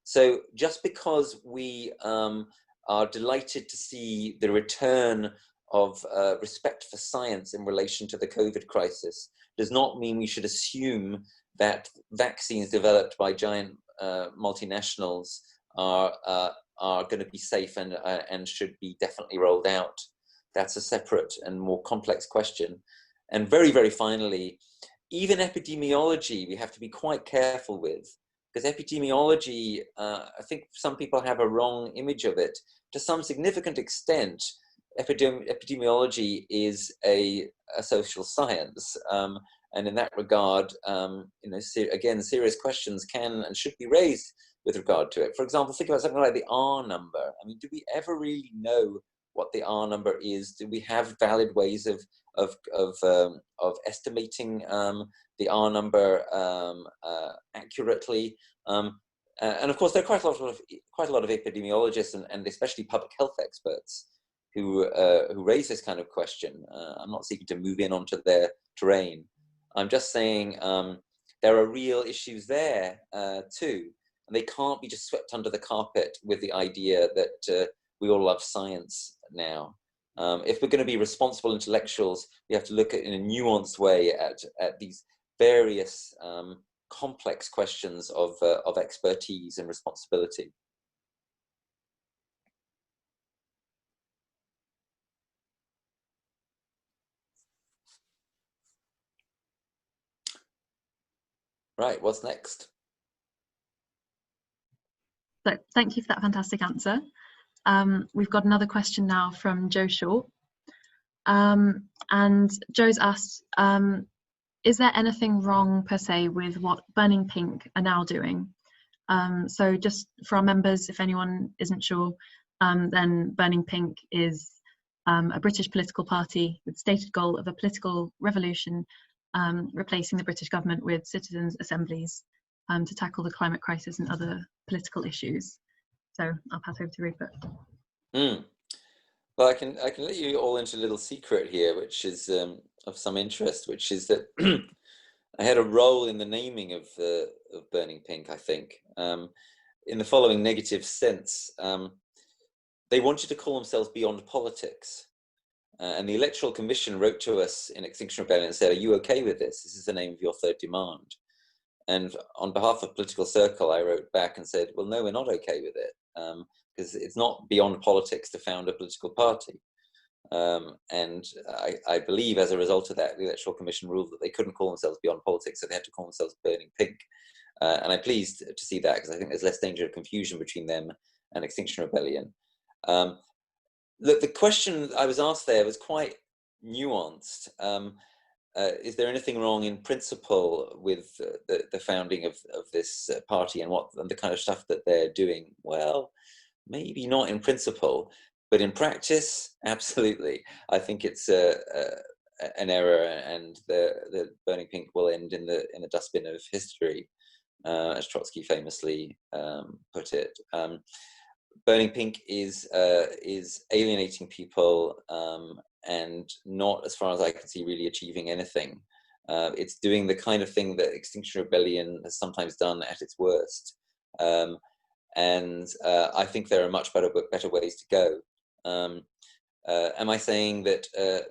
So just because we are delighted to see the return of respect for science in relation to the COVID crisis does not mean we should assume that vaccines developed by giant multinationals are are going to be safe and should be definitely rolled out. That's a separate and more complex question. And very, very finally, even epidemiology, we have to be quite careful with, because epidemiology, I think some people have a wrong image of it. To some significant extent, epidemiology is a social science. And in that regard, again, serious questions can and should be raised with regard to it. For example, think about something like the R number. I mean, do we ever really know what the R number is? Do we have valid ways of estimating the R number accurately? And of course, there are quite a lot of epidemiologists and especially public health experts who raise this kind of question. I'm not seeking to move in onto their terrain. I'm just saying there are real issues there too, and they can't be just swept under the carpet with the idea that we all love science now. If we're going to be responsible intellectuals, we have to look at in a nuanced way at these various complex questions of expertise and responsibility. Right, what's next? So thank you for that fantastic answer. We've got another question now from Joe Shaw. And Joe's asked, is there anything wrong per se with what Burning Pink are now doing? So just for our members, if anyone isn't sure, then Burning Pink is a British political party with stated goal of a political revolution, replacing the British government with citizens' assemblies to tackle the climate crisis and other political issues. So I'll pass over to Rupert. Well, I can let you all into a little secret here, which is of some interest, which is that I had a role in the naming of Burning Pink, I think, in the following negative sense. They wanted to call themselves Beyond Politics. And the Electoral Commission wrote to us in Extinction Rebellion and said, are you okay with this? This is the name of your third demand. And on behalf of Political Circle, I wrote back and said, well, no, we're not okay with it, because it's not beyond politics to found a political party. And I believe as a result of that, the Electoral Commission ruled that they couldn't call themselves Beyond Politics, so they had to call themselves Burning Pink. And I'm pleased to see that, because I think there's less danger of confusion between them and Extinction Rebellion. Look, the question I was asked there was quite nuanced. Is there anything wrong in principle with the founding of this party and the kind of stuff that they're doing? Well, maybe not in principle, but in practice, absolutely. I think it's an error, and the Burning Pink will end in the dustbin of history, as Trotsky famously put it. Burning Pink is alienating people and not, as far as I can see, really achieving anything. It's doing the kind of thing that Extinction Rebellion has sometimes done at its worst. And I think there are much better ways to go. Am I saying that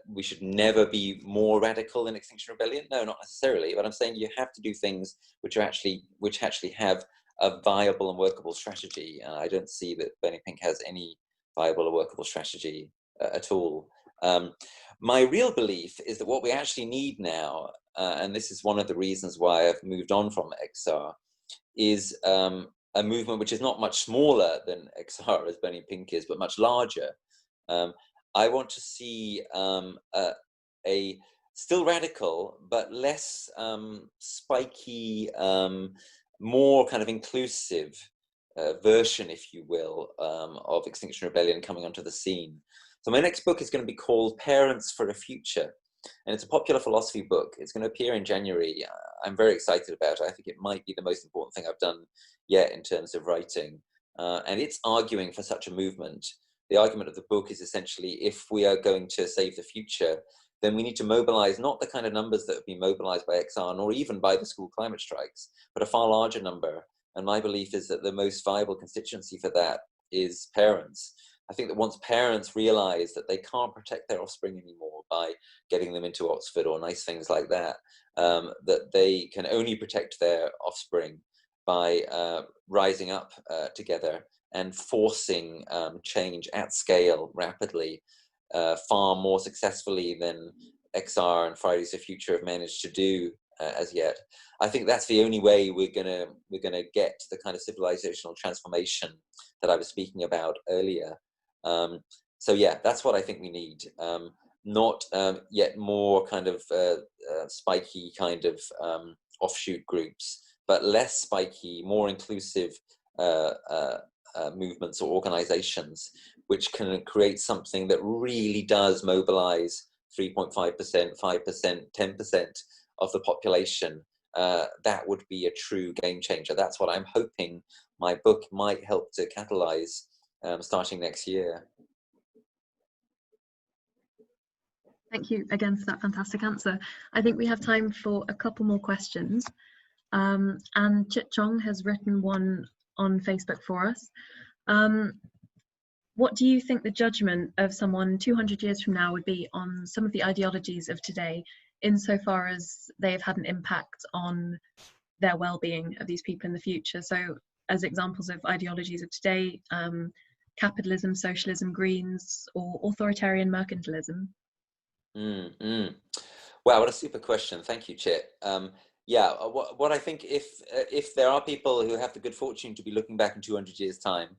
we should never be more radical in Extinction Rebellion? No, not necessarily. But I'm saying you have to do things which actually have a viable and workable strategy. I don't see that Burning Pink has any viable or workable strategy at all. My real belief is that what we actually need now, and this is one of the reasons why I've moved on from XR, is a movement which is not much smaller than XR as Burning Pink is, but much larger. I want to see a still radical, but less spiky, more kind of inclusive version, if you will, of Extinction Rebellion coming onto the scene. So my next book is going to be called Parents for a Future, and it's a popular philosophy book. It's going to appear in January. I'm very excited about it. I think it might be the most important thing I've done yet in terms of writing, and it's arguing for such a movement. The argument of the book is essentially, if we are going to save the future, then we need to mobilize not the kind of numbers that have been mobilized by XR, nor even by the school climate strikes, but a far larger number. And my belief is that the most viable constituency for that is parents. I think that once parents realize that they can't protect their offspring anymore by getting them into Oxford or nice things like that, that they can only protect their offspring by rising up together and forcing change at scale rapidly, far more successfully than XR and Fridays for Future have managed to do as yet. I think that's the only way we're gonna get the kind of civilizational transformation that I was speaking about earlier. So yeah, that's what I think we need. Not yet more kind of spiky kind of offshoot groups, but less spiky, more inclusive movements or organizations, which can create something that really does mobilize 3.5%, 5%, 10% of the population. That would be a true game changer. That's what I'm hoping my book might help to catalyze starting next year. Thank you again for that fantastic answer. I think we have time for a couple more questions. And Chit Chong has written one on Facebook for us. What do you think the judgment of someone 200 years from now would be on some of the ideologies of today, insofar as they've had an impact on their well-being of these people in the future? So as examples of ideologies of today, capitalism, socialism, Greens, or authoritarian mercantilism? Wow, what a super question. Thank you, Chit. Yeah, what I think, if there are people who have the good fortune to be looking back in 200 years' time,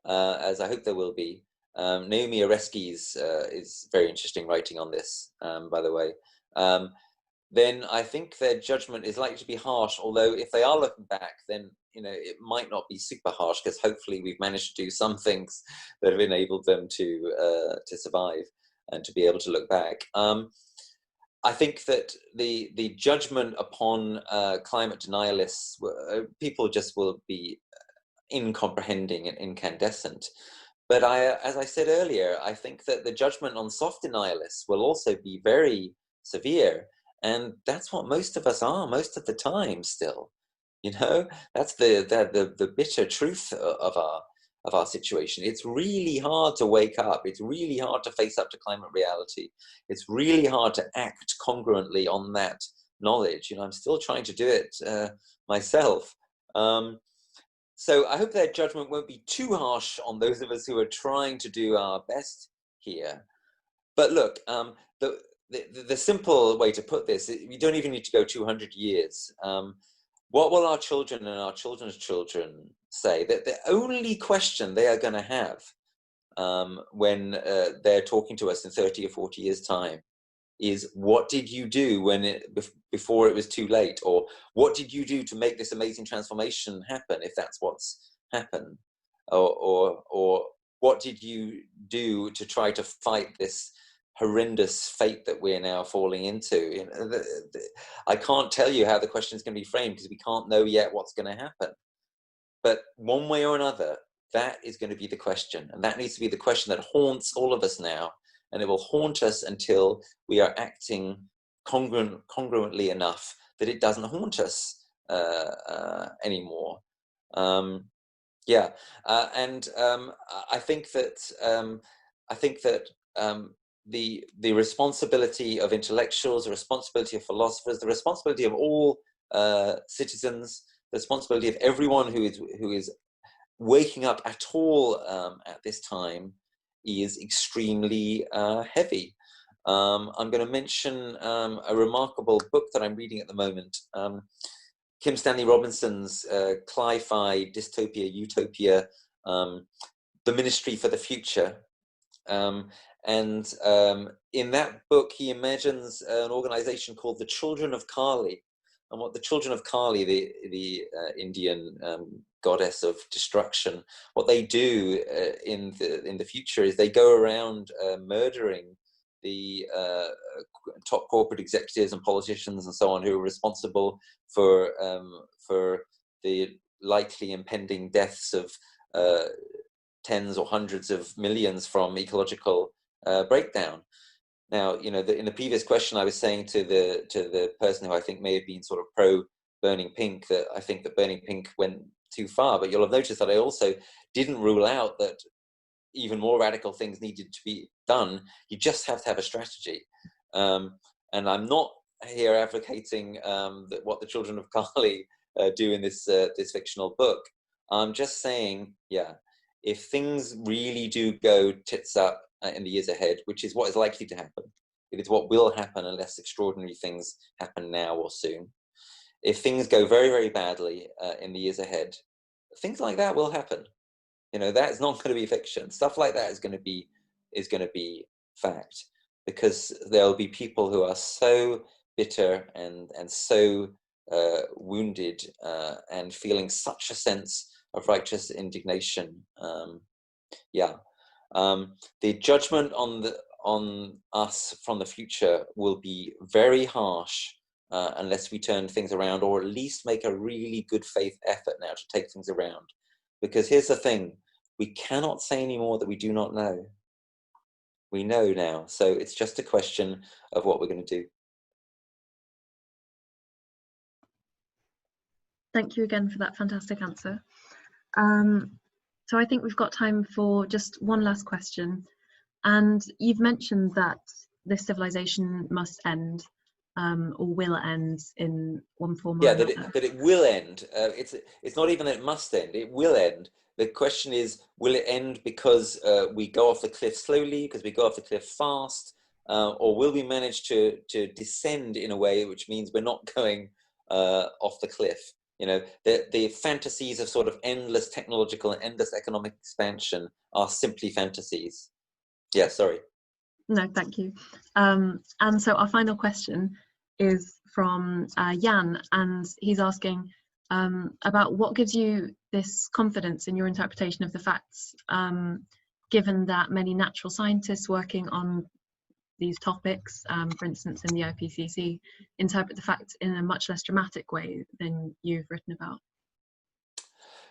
as I hope there will be, Naomi Oreskes is very interesting writing on this, by the way, then I think their judgment is likely to be harsh, although if they are looking back, then it might not be super harsh, because hopefully we've managed to do some things that have enabled them to survive and to be able to look back. I think that the judgment upon climate denialists, people just will be incomprehending and incandescent. But as I said earlier, I think that the judgment on soft denialists will also be very severe. And that's what most of us are most of the time still. That's the bitter truth of our situation. It's really hard to wake up. It's really hard to face up to climate reality. It's really hard to act congruently on that knowledge. I'm still trying to do it myself. So I hope their judgment won't be too harsh on those of us who are trying to do our best here. But look, the simple way to put this, we don't even need to go 200 years. What will our children and our children's children say? That the only question they are going to have when they're talking to us in 30 or 40 years' time is, what did you do before it was too late? Or what did you do to make this amazing transformation happen, if that's what's happened? Or what did you do to try to fight this horrendous fate that we're now falling into? I can't tell you how the question is going to be framed, because we can't know yet what's going to happen. But one way or another, that is going to be the question. And that needs to be the question that haunts all of us now. And it will haunt us until we are acting congruently enough that it doesn't haunt us anymore. And I think that the responsibility of intellectuals, the responsibility of philosophers, the responsibility of all citizens, the responsibility of everyone who is waking up at all at this time is extremely heavy. I'm going to mention a remarkable book that I'm reading at the moment, Kim Stanley Robinson's Cli-Fi Dystopia Utopia, The Ministry for the Future. In that book, he imagines an organization called the Children of Kali. And what the Children of Kali, the Indian goddess of destruction, what they do in the future is they go around murdering the top corporate executives and politicians and so on, who are responsible for the likely impending deaths of tens or hundreds of millions from ecological breakdown. Now, in the previous question, I was saying to the person who I think may have been sort of pro Burning Pink, that I think that Burning Pink went too far. But you'll have noticed that I also didn't rule out that even more radical things needed to be done. You just have to have a strategy. And I'm not here advocating what the Children of Kali do in this fictional book. I'm just saying, if things really do go tits up in the years ahead, which is what is likely to happen, it is what will happen unless extraordinary things happen now or soon. If things go very, very badly in the years ahead, things like that will happen. You know, that's not going to be fiction. Stuff like that is going to be fact, because there'll be people who are so bitter and so wounded and feeling such a sense of righteous indignation. The judgment on us from the future will be very harsh unless we turn things around, or at least make a really good faith effort now to take things around. Because here's the thing, we cannot say anymore that we do not know. We know now, so it's just a question of what we're going to do. Thank you again for that fantastic answer. So I think we've got time for just one last question. And you've mentioned that this civilization must end, or will end in one form or another. That it will end. It's not even that it must end, it will end. The question is, will it end because we go off the cliff slowly, because we go off the cliff fast, or will we manage to descend in a way which means we're not going off the cliff? You know, the fantasies of sort of endless technological and endless economic expansion are simply fantasies. Yeah, sorry. No, thank you. And so our final question is from Jan, and he's asking about what gives you this confidence in your interpretation of the facts, given that many natural scientists working on these topics, for instance in the Ipcc, interpret the facts in a much less dramatic way than you've written about.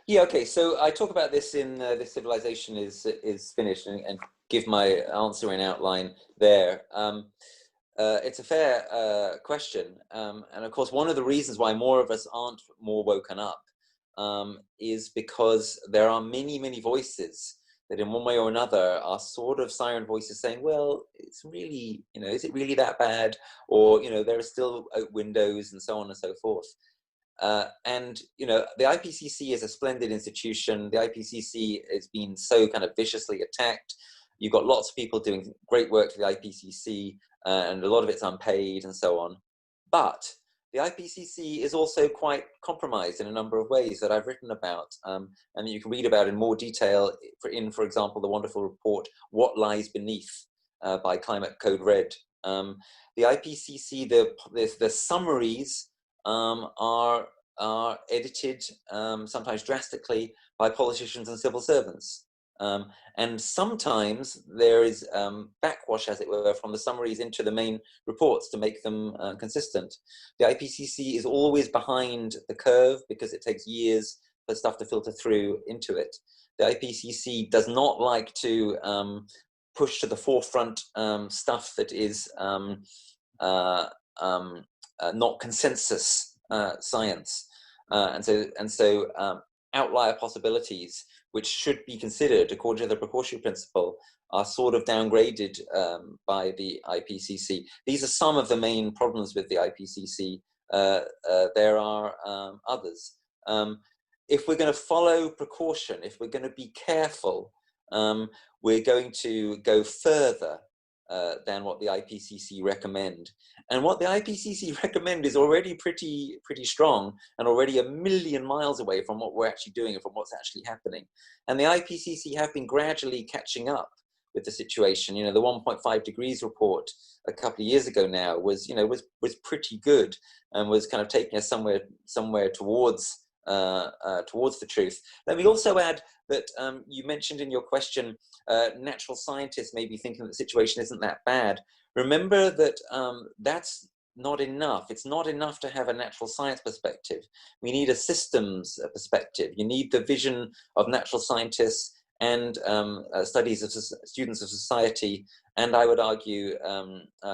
Yeah, okay, so I talk about this in This Civilization is Finished, and give my answer in outline there. It's a fair question, and of course one of the reasons why more of us aren't more woken up is because there are many, many voices that in one way or another are sort of siren voices saying, well, it's really, you know, is it really that bad? Or, you know, there are still windows and so on and so forth. And, you know, the Ipcc is a splendid institution. The Ipcc has been so kind of viciously attacked. You've got lots of people doing great work for the Ipcc, and a lot of it's unpaid and so on. But the Ipcc is also quite compromised in a number of ways that I've written about, and you can read about in more detail for example, the wonderful report, What Lies Beneath, by Climate Code Red. The Ipcc, the summaries are edited, sometimes drastically, by politicians and civil servants. And sometimes there is backwash, as it were, from the summaries into the main reports to make them consistent. The Ipcc is always behind the curve because it takes years for stuff to filter through into it. The Ipcc does not like to push to the forefront stuff that is not consensus science, and so outlier possibilities, which should be considered according to the precautionary principle, are sort of downgraded by the Ipcc. These are some of the main problems with the Ipcc. There are others. If we're going to follow precaution, if we're going to be careful, we're going to go further than what the Ipcc recommend. And what the Ipcc recommend is already pretty strong, and already a million miles away from what we're actually doing and from what's actually happening. And the Ipcc have been gradually catching up with the situation. You know, the 1.5 degrees report a couple of years ago now was, you know, was pretty good, and was kind of taking us somewhere towards the truth. Let me also add that you mentioned in your question, natural scientists may be thinking that the situation isn't that bad. Remember that that's not enough. It's not enough to have a natural science perspective. We need a systems perspective. You need the vision of natural scientists and studies of students of society, and I would argue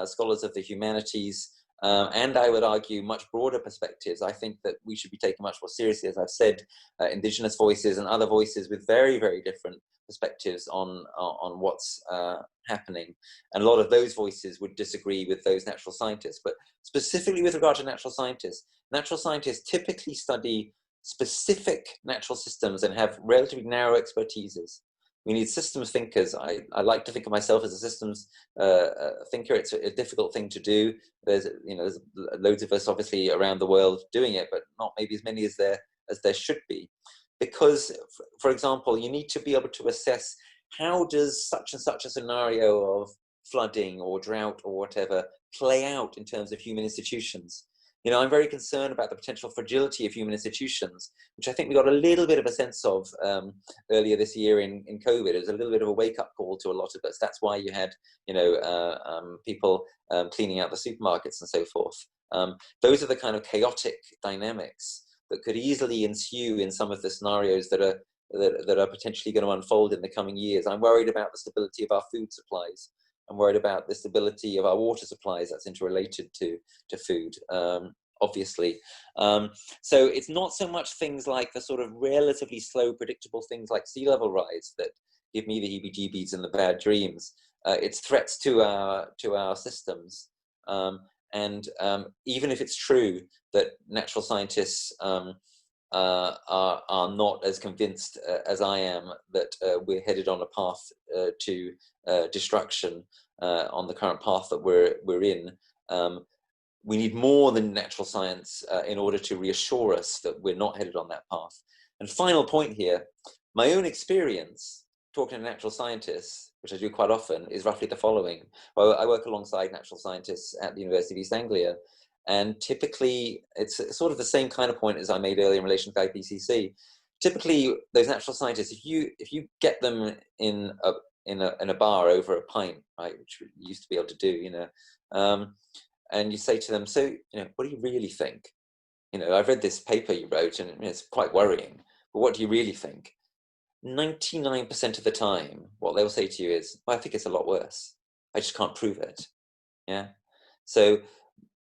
scholars of the humanities, and I would argue much broader perspectives. I think that we should be taken much more seriously, as I've said, indigenous voices and other voices with very, very different perspectives on what's happening. And a lot of those voices would disagree with those natural scientists. But specifically with regard to natural scientists typically study specific natural systems and have relatively narrow expertises. We need systems thinkers. I like to think of myself as a systems thinker. It's a difficult thing to do. There's loads of us obviously around the world doing it, but not maybe as many as there should be. Because, for example, you need to be able to assess how does such and such a scenario of flooding or drought or whatever play out in terms of human institutions. You know, I'm very concerned about the potential fragility of human institutions, which I think we got a little bit of a sense of earlier this year in COVID. It was a little bit of a wake-up call to a lot of us. That's why you had, people cleaning out the supermarkets and so forth. Those are the kind of chaotic dynamics that could easily ensue in some of the scenarios that are potentially going to unfold in the coming years. I'm worried about the stability of our food supplies. I'm worried about the stability of our water supplies. That's interrelated to food, obviously. So it's not so much things like the sort of relatively slow, predictable things like sea level rise that give me the heebie-jeebies and the bad dreams. It's threats to our systems. And even if it's true that natural scientists are not as convinced as I am that we're headed on a path to destruction on the current path that we're in, we need more than natural science in order to reassure us that we're not headed on that path. And final point here, my own experience talking to natural scientists, which I do quite often, is roughly the following. Well, I work alongside natural scientists at the University of East Anglia, and typically it's sort of the same kind of point as I made earlier in relation to Ipcc. Typically, those natural scientists, if you get them in a bar over a pint, right, which we used to be able to do, and you say to them, so, what do you really think? I've read this paper you wrote, and it's quite worrying, but what do you really think? 99% of the time, what they'll say to you is, well, I think it's a lot worse. I just can't prove it. Yeah. So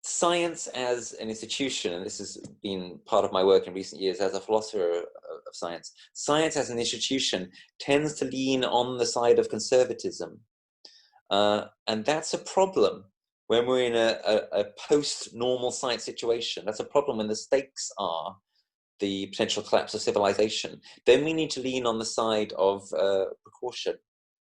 science as an institution, and this has been part of my work in recent years as a philosopher of science, science as an institution tends to lean on the side of conservatism. And that's a problem when we're in a post-normal science situation. That's a problem when the stakes are the potential collapse of civilization. Then we need to lean on the side of precaution.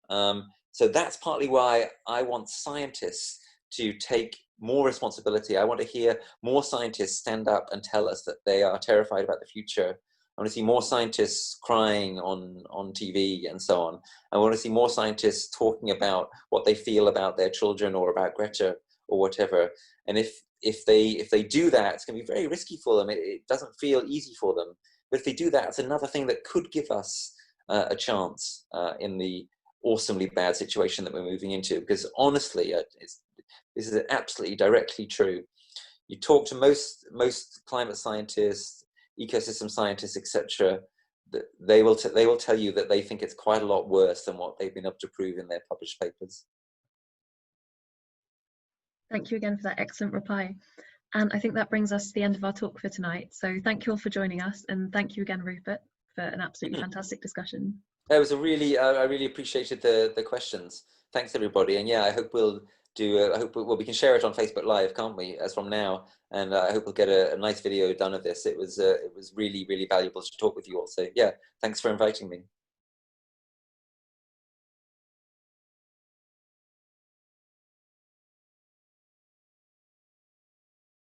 So that's partly why I want scientists to take more responsibility. I want to hear more scientists stand up and tell us that they are terrified about the future. I want to see more scientists crying on TV and so on. I want to see more scientists talking about what they feel about their children or about Greta or whatever. And if they do that, it's going to be very risky for them. It doesn't feel easy for them. But if they do that, it's another thing that could give us a chance in the awesomely bad situation that we're moving into. Because honestly, this is absolutely directly true. You talk to most climate scientists, ecosystem scientists, etc. They will tell you that they think it's quite a lot worse than what they've been able to prove in their published papers. Thank you again for that excellent reply. And I think that brings us to the end of our talk for tonight. So thank you all for joining us, and thank you again, Rupert, for an absolutely fantastic discussion. It was I really appreciated the questions. Thanks everybody, and yeah, I hope we'll do. We can share it on Facebook Live, can't we? As from now, and I hope we'll get a nice video done of this. It was really valuable to talk with you all. So yeah, thanks for inviting me.